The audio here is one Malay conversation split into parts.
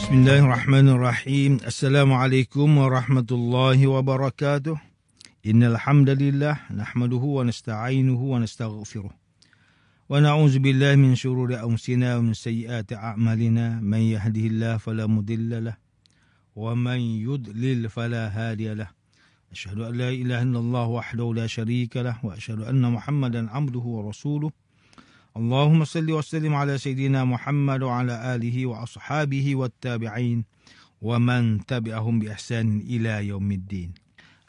Bismillahirrahmanirrahim. Assalamualaikum warahmatullahi wabarakatuh. Innal hamdalillah nahmaduhu wa nasta'inuhu wa nastaghfiruh. Wa na'udzu billahi min shururi anfusina wa min sayyiati a'malina. Man yahdihillahu fala mudilla lahu wa man yudlil fala hadiya lahu. Asyhadu an la ilaha illallah wahdahu la syarika lahu wa asyhadu anna Muhammadan 'abduhu wa rasuluh. Allahumma salli wa sallim ala sayyidina Muhammad wa ala alihi wa ashabihi wa tabi'in wa man tabi'ahum bi ihsan ila yaumiddin.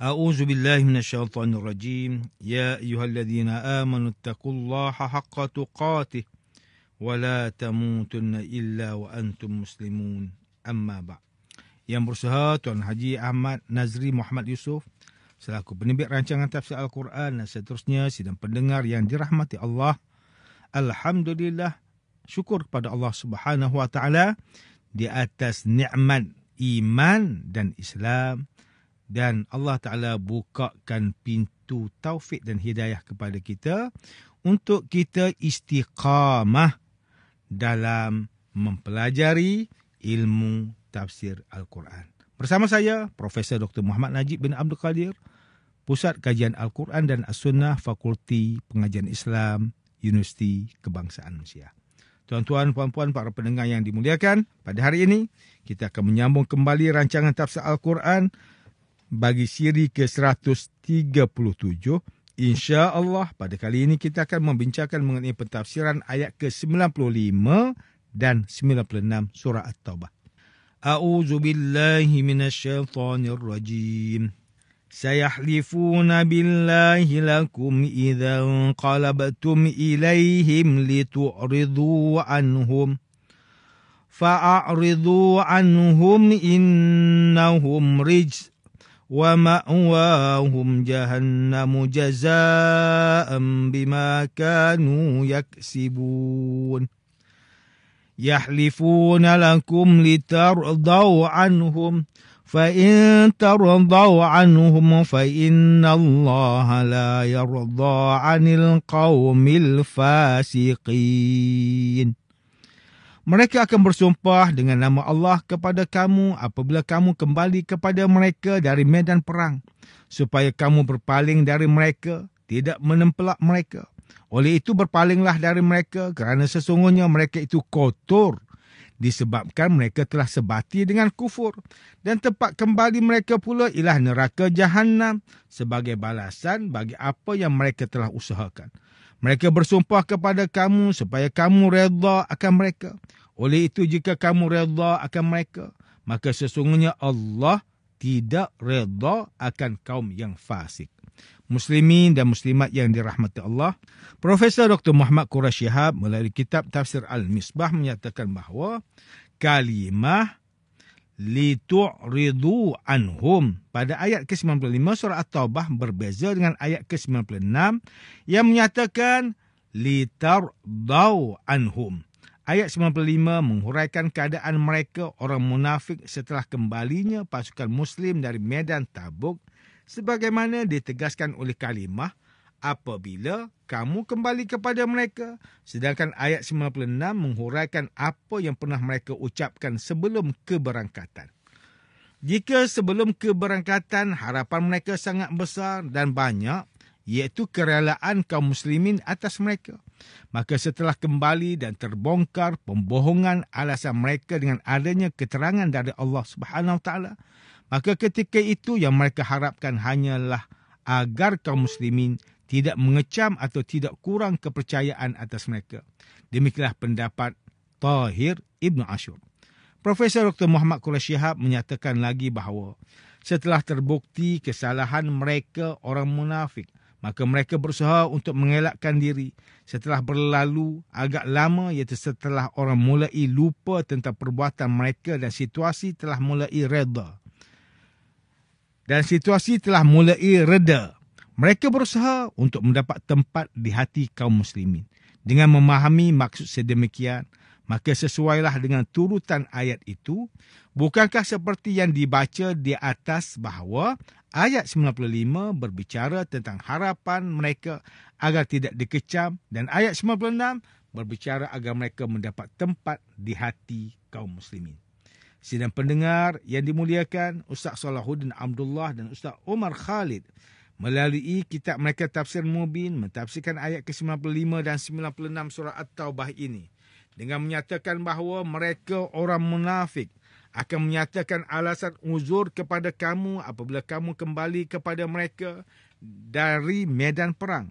A'udzu billahi minasyaitonir rajim. Ya ayyuhalladzina amanu taqullaha haqqa tuqatih wa la tamutunna illa wa antum muslimun. Amma ba'. Yang berusaha Tuan Haji Ahmad Nazri Muhammad Yusof selaku penerbit rancangan tafsir Al-Quran dan seterusnya sidang pendengar yang dirahmati Allah. Alhamdulillah, syukur kepada Allah Subhanahu wa taala di atas nikmat iman dan Islam, dan Allah Taala bukakan pintu taufik dan hidayah kepada kita untuk kita istiqamah dalam mempelajari ilmu tafsir Al-Quran. Bersama saya Profesor Dr. Muhammad Najib bin Abdul Qadir, Pusat Kajian Al-Quran dan As-Sunnah, Fakulti Pengajian Islam, Universiti Kebangsaan Malaysia. Tuan-tuan, puan-puan, para pendengar yang dimuliakan, pada hari ini kita akan menyambung kembali rancangan tafsir Al-Quran bagi siri ke-137. Insya-Allah pada kali ini kita akan membincangkan mengenai pentafsiran ayat ke-95 dan 96 surah At-Taubah. A'udzu billahi minasyaitonir rajim. سيحلفون بالله لكم إذا انقلبتم إليهم لتعرضوا عنهم فأعرضوا عنهم إنهم رجس ومأواهم جهنم جزاء بما كانوا يكسبون يحلفون لكم لترضوا عنهم فإن ترضوا عنهم فإن الله لا يرضى عن القوم الفاسقين. Mereka akan bersumpah dengan nama Allah kepada kamu apabila kamu kembali kepada mereka dari medan perang, supaya kamu berpaling dari mereka, tidak menempelak mereka. Oleh itu berpalinglah dari mereka, kerana sesungguhnya mereka itu kotor, disebabkan mereka telah sebati dengan kufur, dan tempat kembali mereka pula ialah neraka Jahannam sebagai balasan bagi apa yang mereka telah usahakan. Mereka bersumpah kepada kamu supaya kamu redha akan mereka. Oleh itu jika kamu redha akan mereka, maka sesungguhnya Allah tidak redha akan kaum yang fasik. Muslimin dan muslimat yang dirahmati Allah, Profesor Dr. Muhammad Quraish Shihab melalui kitab Tafsir Al-Misbah menyatakan bahawa kalimah litu'ridu anhum pada ayat ke-95 surah At-Taubah berbeza dengan ayat ke-96 yang menyatakan litardau anhum. Ayat 95 menghuraikan keadaan mereka orang munafik setelah kembalinya pasukan Muslim dari medan Tabuk, sebagaimana ditegaskan oleh kalimah apabila kamu kembali kepada mereka. Sedangkan ayat 96 menghuraikan apa yang pernah mereka ucapkan sebelum keberangkatan. Jika sebelum keberangkatan harapan mereka sangat besar dan banyak, iaitu kerelaan kaum muslimin atas mereka, maka setelah kembali dan terbongkar pembohongan alasan mereka dengan adanya keterangan dari Allah Subhanahu Wa Taala, maka ketika itu yang mereka harapkan hanyalah agar kaum muslimin tidak mengecam atau tidak kurang kepercayaan atas mereka. Demikianlah pendapat Tahir Ibn Ashur. Profesor Dr. Muhammad Quraish Shihab menyatakan lagi bahawa setelah terbukti kesalahan mereka orang munafik, maka mereka berusaha untuk mengelakkan diri. Setelah berlalu agak lama, iaitu setelah orang mulai lupa tentang perbuatan mereka dan situasi telah mulai reda. Mereka berusaha untuk mendapat tempat di hati kaum muslimin. Dengan memahami maksud sedemikian, maka sesuailah dengan turutan ayat itu. Bukankah seperti yang dibaca di atas bahawa ayat 95 berbicara tentang harapan mereka agar tidak dikecam, dan ayat 96 berbicara agar mereka mendapat tempat di hati kaum muslimin. Sidang pendengar yang dimuliakan, Ustaz Salahuddin Abdullah dan Ustaz Omar Khalid melalui kitab mereka Tafsir Mubin mentafsirkan ayat ke-95 dan 96 surah At-Taubah ini dengan menyatakan bahawa mereka orang munafik akan menyatakan alasan uzur kepada kamu apabila kamu kembali kepada mereka dari medan perang.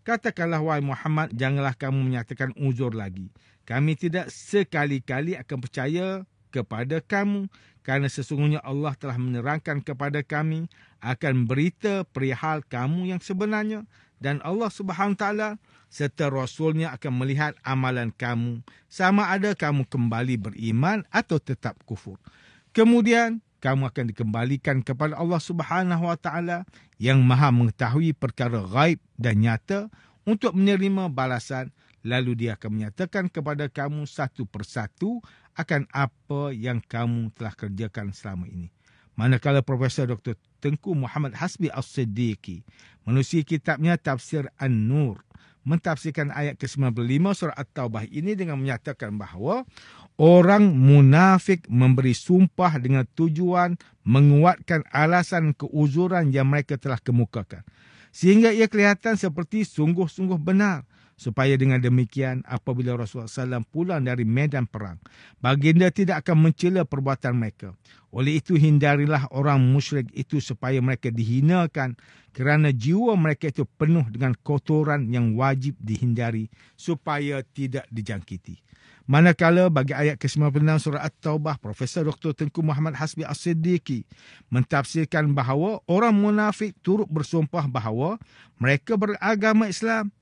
Katakanlah, wahai Muhammad, janganlah kamu menyatakan uzur lagi. Kami tidak sekali-kali akan percaya kepada kamu kerana sesungguhnya Allah telah menerangkan kepada kami akan berita perihal kamu yang sebenarnya dan Allah Subhanahu Taala serta Rasulnya akan melihat amalan kamu sama ada kamu kembali beriman atau tetap kufur. Kemudian kamu akan dikembalikan kepada Allah Subhanahu Wa Taala yang Maha mengetahui perkara ghaib dan nyata untuk menerima balasan. Lalu dia akan menyatakan kepada kamu satu persatu akan apa yang kamu telah kerjakan selama ini. Manakala Profesor Dr. Tengku Muhammad Hasbi As-Siddiqi menerusi kitabnya Tafsir An-Nur mentafsirkan ayat ke-95 surah At-Taubah ini dengan menyatakan bahawa orang munafik memberi sumpah dengan tujuan menguatkan alasan keuzuran yang mereka telah kemukakan. Sehingga ia kelihatan seperti sungguh-sungguh benar. Supaya dengan demikian, apabila Rasulullah SAW pulang dari medan perang, baginda tidak akan mencela perbuatan mereka. Oleh itu, hindarilah orang musyrik itu supaya mereka dihinakan kerana jiwa mereka itu penuh dengan kotoran yang wajib dihindari supaya tidak dijangkiti. Manakala bagi ayat ke-96 surah At-Taubah, Profesor Dr. Tengku Muhammad Hasbi As-Siddiqi mentafsirkan bahawa orang munafik turut bersumpah bahawa mereka beragama Islam,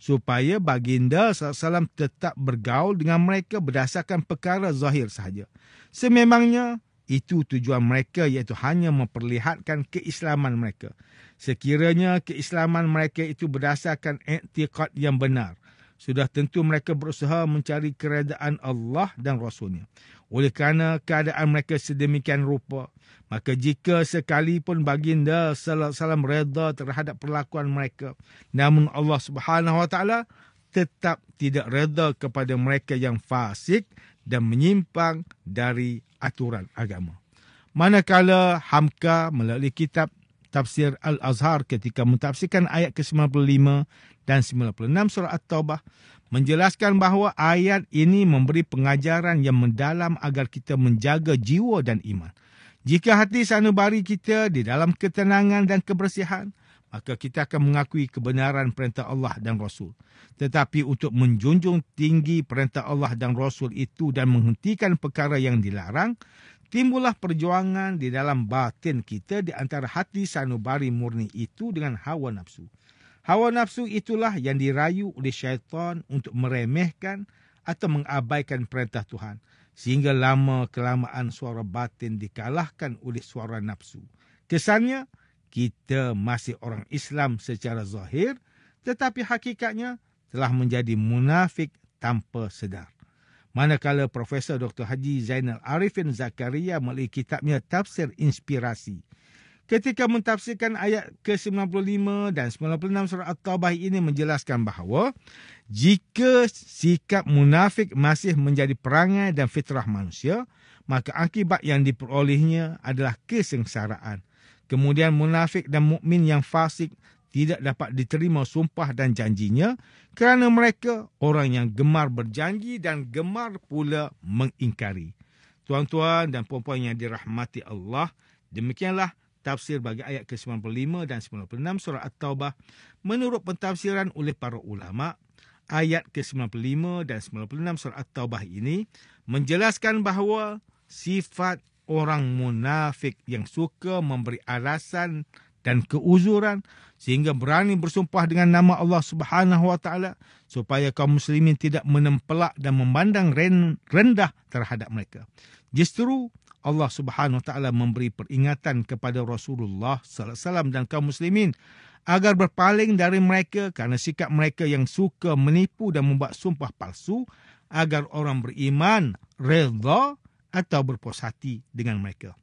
supaya baginda SAW tetap bergaul dengan mereka berdasarkan perkara zahir sahaja. Sememangnya itu tujuan mereka, iaitu hanya memperlihatkan keislaman mereka. Sekiranya keislaman mereka itu berdasarkan i'tiqad yang benar, sudah tentu mereka berusaha mencari keredaan Allah dan Rasulnya. Oleh kerana keadaan mereka sedemikian rupa, maka jika sekalipun baginda sallallahu alaihi wasallam redha terhadap perlakuan mereka, namun Allah Subhanahu Wa Taala tetap tidak redha kepada mereka yang fasik dan menyimpang dari aturan agama. Manakala Hamka melalui kitab Tafsir Al-Azhar ketika mentafsirkan ayat ke-95 dan 96 surah At-Taubah menjelaskan bahawa ayat ini memberi pengajaran yang mendalam agar kita menjaga jiwa dan iman. Jika hati sanubari kita di dalam ketenangan dan kebersihan, maka kita akan mengakui kebenaran perintah Allah dan Rasul. Tetapi untuk menjunjung tinggi perintah Allah dan Rasul itu dan menghentikan perkara yang dilarang, timbullah perjuangan di dalam batin kita di antara hati sanubari murni itu dengan hawa nafsu. Hawa nafsu itulah yang dirayu oleh syaitan untuk meremehkan atau mengabaikan perintah Tuhan. Sehingga lama-kelamaan suara batin dikalahkan oleh suara nafsu. Kesannya, kita masih orang Islam secara zahir, tetapi hakikatnya telah menjadi munafik tanpa sedar. Manakala Profesor Dr. Haji Zainal Arifin Zakaria melalui kitabnya Tafsir Inspirasi, ketika mentafsirkan ayat ke-95 dan 96 surah At-Taubah ini menjelaskan bahawa jika sikap munafik masih menjadi perangai dan fitrah manusia, maka akibat yang diperolehnya adalah kesengsaraan. Kemudian munafik dan mukmin yang fasik tidak dapat diterima sumpah dan janjinya kerana mereka orang yang gemar berjanji dan gemar pula mengingkari. Tuan-tuan dan puan-puan yang dirahmati Allah, demikianlah tafsir bagi ayat ke-95 dan 96 surah At-Taubah menurut pentafsiran oleh para ulama. Ayat ke-95 dan 96 surah At-Taubah ini menjelaskan bahawa sifat orang munafik yang suka memberi alasan dan keuzuran sehingga berani bersumpah dengan nama Allah Subhanahu Wa Taala supaya kaum muslimin tidak menempelak dan memandang rendah terhadap mereka. Justru Allah Subhanahu Wa Taala memberi peringatan kepada Rasulullah sallallahu alaihi wasallam dan kaum muslimin agar berpaling dari mereka kerana sikap mereka yang suka menipu dan membuat sumpah palsu, agar orang beriman redha atau berpuas hati dengan mereka.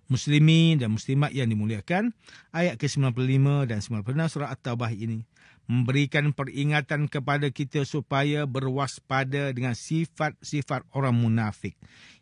Muslimin dan muslimat yang dimuliakan, ayat ke-95 dan 96 surah At-Taubah ini memberikan peringatan kepada kita supaya berwaspada dengan sifat-sifat orang munafik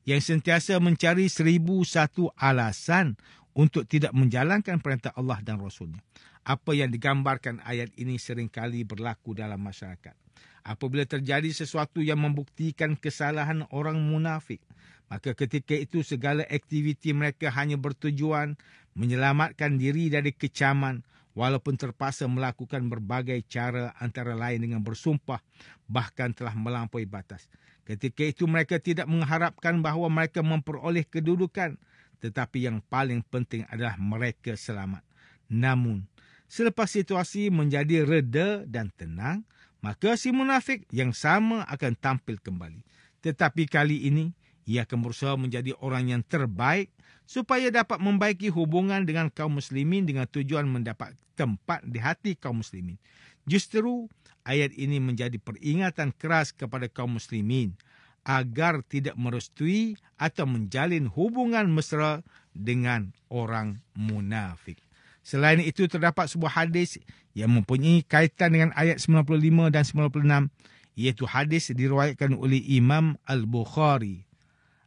yang sentiasa mencari 1001 alasan untuk tidak menjalankan perintah Allah dan Rasulnya. Apa yang digambarkan ayat ini seringkali berlaku dalam masyarakat. Apabila terjadi sesuatu yang membuktikan kesalahan orang munafik, maka ketika itu segala aktiviti mereka hanya bertujuan menyelamatkan diri dari kecaman, walaupun terpaksa melakukan berbagai cara antara lain dengan bersumpah, bahkan telah melampaui batas. Ketika itu mereka tidak mengharapkan bahawa mereka memperoleh kedudukan, tetapi yang paling penting adalah mereka selamat. Namun, selepas situasi menjadi reda dan tenang, maka si munafik yang sama akan tampil kembali. Tetapi kali ini, ia akan berusaha menjadi orang yang terbaik supaya dapat membaiki hubungan dengan kaum muslimin dengan tujuan mendapat tempat di hati kaum muslimin. Justru, ayat ini menjadi peringatan keras kepada kaum muslimin agar tidak merestui atau menjalin hubungan mesra dengan orang munafik. Selain itu, terdapat sebuah hadis yang mempunyai kaitan dengan ayat 95 dan 96, iaitu hadis diriwayatkan oleh Imam Al-Bukhari.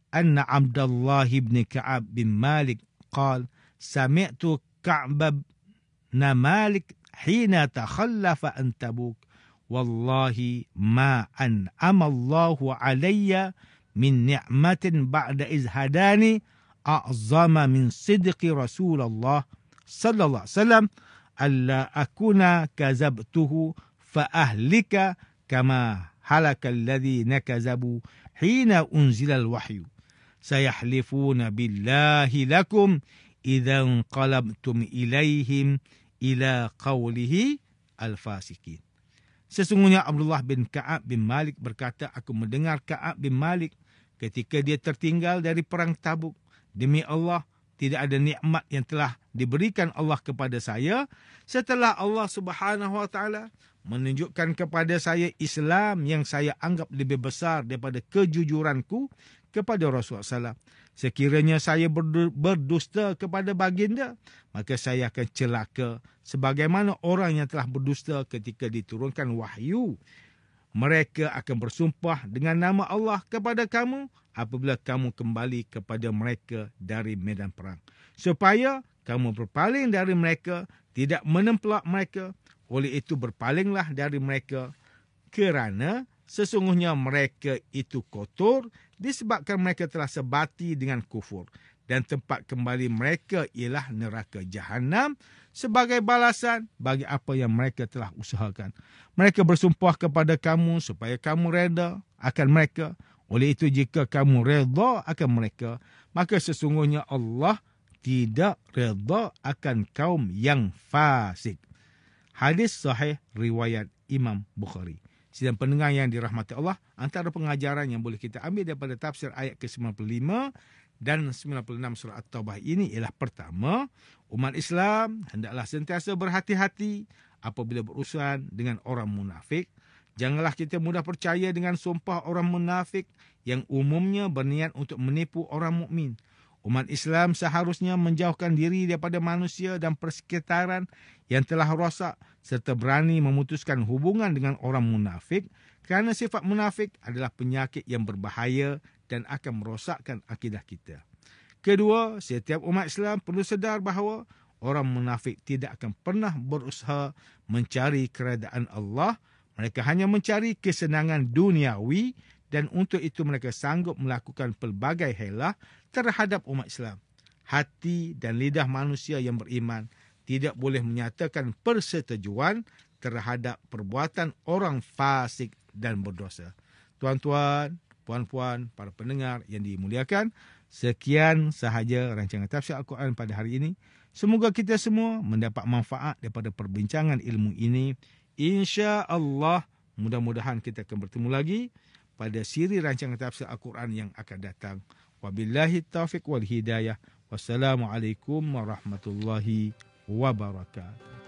Anna Abdullah bin Ka'ab bin Malik qal, sami'tu Ka'b bin Malik hina takhallafa an Tabuk, wallahi ma an'ama Allahu alayya min ni'matin ba'da iz hadani a'zama min sidqi Rasulullah sallallahu alaihi wasallam alla akuna kazabtuhu fa ahlika kama halaka alladhina kazabu hina unzila alwahyu sayahlifuna billahi lakum idza qalabtum ilaihim ila qawlihi alfasikin. Sesungguhnya Abdullah bin Ka'ab bin Malik berkata, aku mendengar Ka'ab bin Malik ketika dia tertinggal dari perang Tabuk. Demi Allah, tidak ada nikmat yang telah diberikan Allah kepada saya setelah Allah Subhanahu Wa Taala menunjukkan kepada saya Islam yang saya anggap lebih besar daripada kejujuranku kepada Rasulullah SAW. Sekiranya saya berdusta kepada baginda, maka saya akan celaka sebagaimana orang yang telah berdusta ketika diturunkan wahyu. Mereka akan bersumpah dengan nama Allah kepada kamu apabila kamu kembali kepada mereka dari medan perang, supaya kamu berpaling dari mereka, tidak menempelak mereka. Oleh itu berpalinglah dari mereka, kerana sesungguhnya mereka itu kotor disebabkan mereka telah sebati dengan kufur, dan tempat kembali mereka ialah neraka Jahannam sebagai balasan bagi apa yang mereka telah usahakan. Mereka bersumpah kepada kamu supaya kamu reda akan mereka. Oleh itu, jika kamu reda akan mereka, maka sesungguhnya Allah tidak reda akan kaum yang fasik. Hadis sahih riwayat Imam Bukhari. Sidang pendengar yang dirahmati Allah, antara pengajaran yang boleh kita ambil daripada tafsir ayat ke-95 dan 96 surah At-Taubah ini ialah, pertama, umat Islam hendaklah sentiasa berhati-hati apabila berurusan dengan orang munafik. Janganlah kita mudah percaya dengan sumpah orang munafik yang umumnya berniat untuk menipu orang mukmin. Umat Islam seharusnya menjauhkan diri daripada manusia dan persekitaran yang telah rosak serta berani memutuskan hubungan dengan orang munafik, kerana sifat munafik adalah penyakit yang berbahaya dan akan merosakkan akidah kita. Kedua, setiap umat Islam perlu sedar bahawa orang munafik tidak akan pernah berusaha mencari keredaan Allah. Mereka hanya mencari kesenangan duniawi, dan untuk itu mereka sanggup melakukan pelbagai helah terhadap umat Islam. Hati dan lidah manusia yang beriman tidak boleh menyatakan persetujuan terhadap perbuatan orang fasik dan berdosa. Tuan-tuan, puan-puan, para pendengar yang dimuliakan, sekian sahaja rancangan tafsir Al-Quran pada hari ini. Semoga kita semua mendapat manfaat daripada perbincangan ilmu ini. Insya-Allah, mudah-mudahan kita akan bertemu lagi pada siri rancangan tafsir Al-Quran yang akan datang. Wabillahi taufiq wal hidayah. Wassalamualaikum warahmatullahi wabarakatuh.